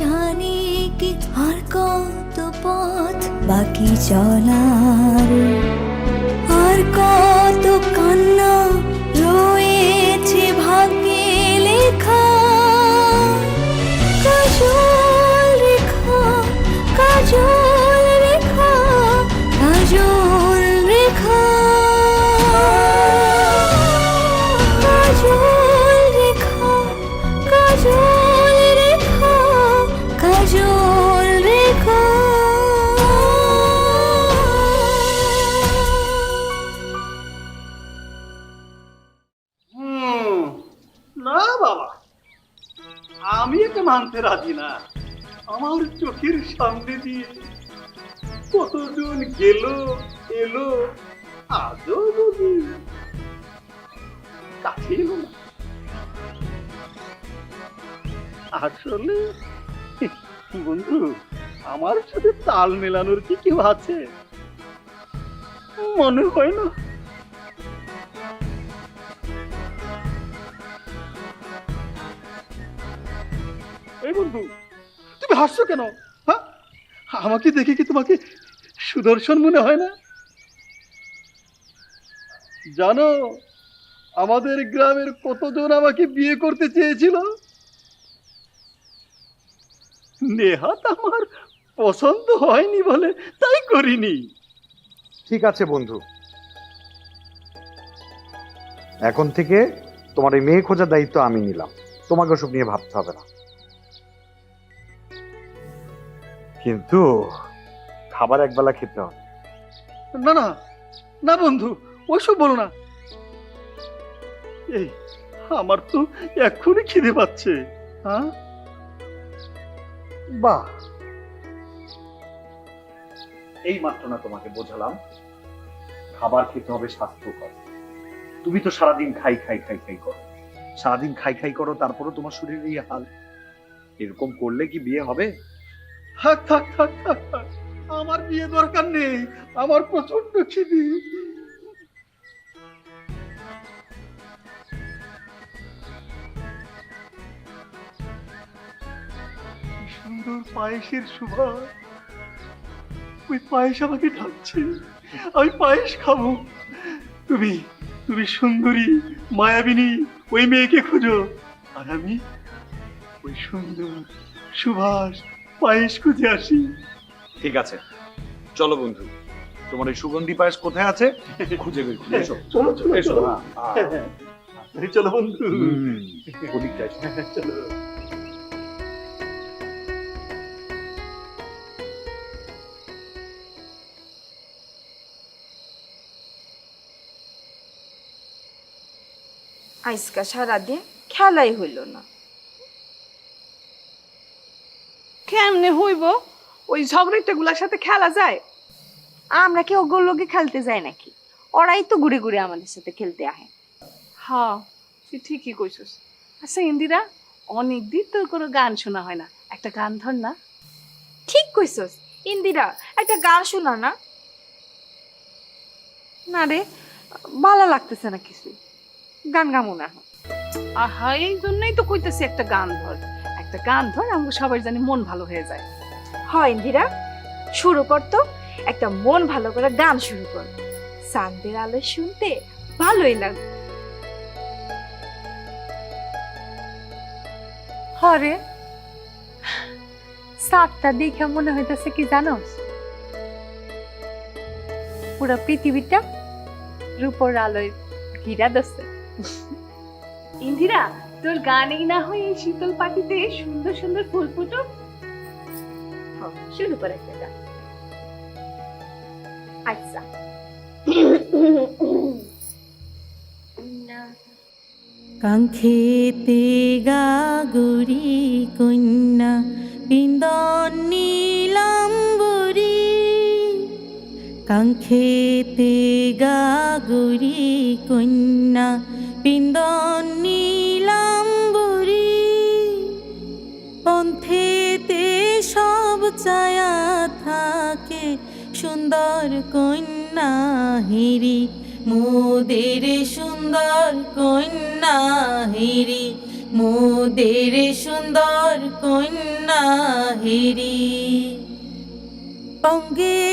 জানি কি আর কত পথ বাকি চলার, আর কত কান্না রয়েছে ভাগ্যে লেখা। কাজল রেখা, কাজল রেখা, কাজল রেখা, কাজল রেখা, কাজল রেখা, কাজল রেখা। না বাবা, আমি এটা মানতে রাজি না। আমার চোখের সামনে দিয়ে কতজন গেল এলো, আজও বুঝি কাছে এলো না। আসলে বন্ধু, আমার সাথে তাল মেলানোর কি কেউ আছে? মনে হয় না। এই বন্ধু, তুমি হাসছো কেন? হ্যাঁ, আমাকে দেখে কি তোমাকে সুদর্শন মনে হয় না? জানো আমাদের গ্রামের কতজন আমাকে বিয়ে করতে চেয়েছিল? নেহাত আমার পছন্দ হয়নি বলে তাই করিনি। ঠিক আছে বন্ধু, এখন থেকে তোমার এই মেয়ে খোঁজার দায়িত্ব আমি নিলাম, তোমাকে ওসব নিয়ে ভাবতে হবে না। কিন্তু খাবার একবেলা খেতে হবে। না না না বন্ধু, ওইসব বলো না। এই আমার তো এক্ষুনি খিদে পাচ্ছে। হ্যাঁ, বাহ, এই মাত্র না তোমাকে বোঝালাম খাবার খেতে হবে স্বাস্থ্যকর। তুমি তো সারাদিন খাই খাই খাই খাই করো, সারাদিন খাই খাই করো, তারপরও তোমার শরীরে এই হাল। এরকম করলে কি বিয়ে হবে? থাক থাক থাক থাক থাক, আমার বিয়ে দরকার নেই, আমার প্রচন্ড খিদে। সুন্দর পায়েসের সুবাস, ওই পায়েস আমাকে ঢাকছে, আমি পায়েস খাবো। তুমি তুমি সুন্দরী মায়াবিনী ওই মেয়েকে খুঁজো, আর আমি ওই সুন্দর সুভাষ পায়েস খুঁজে আসি। ঠিক আছে, চলো বন্ধু, তোমার এই সুগন্ধি পায়েস কোথায় আছে খুঁজে বের করে এসো। চলো চলো এসো। চলো, হ্যাঁ, চলো বন্ধু। ওদিকটা এসো। চলো। আজকা সারাদিন খেলাই হইল না। কেমনে হইব? ওই ঝগড়াটা গুলার সাথে খেলা যায়? আমরা কি ওগুলোর লগে খেলতে যাই নাকি? ওরাই তো ঘুরে ঘুরে আমাদের সাথে খেলতে আহে। হ্যাঁ, তুই ঠিকই কইছিস। আচ্ছা ইন্দিরা, অনেকদিন তোর কোনো গান শোনা হয় না, একটা গান ধর না। ঠিক কইছস ইন্দিরা, একটা গান শোনা না। না রে, ভালো লাগতেছে না কিছু, গান গামো না। আহা, এই জন্যই তো কইতেছি একটা গান ধর, একটা গান ধর, আমাকে সবাই জানি মন ভালো হয়ে যায়। হয় ইন্দিরা, শুরু কর তো, একটা মন ভালো করে গান শুরু কর। চাঁদের আলো শুনতে ভালোই লাগবে। হরে সাতটা দেখে মনে হইতেছে কি জানোস, পুরো পৃথিবীটা রূপর আলোয় ঘিরা দছে। ইন্দিরা, তোর গানেই না হয় এই শীতল পাটিতে সুন্দর সুন্দর ফুল ফুটুক। শুরু করে একটা গান। আচ্ছা, কাঙ্ক্ষেতে গাগুরি কন্যা পিন্দন নীলাম্বরী, কাঙ্ক্ষেতে গাগুরি কন্যা পিন্দন নীলাম্বরী, পন্থেতে সব চায়া থাকে সুন্দর কন্যা হেরি, মোদের সুন্দর কন্যা হেরি, মোদের সুন্দর কন্যা হেরি অঙ্গে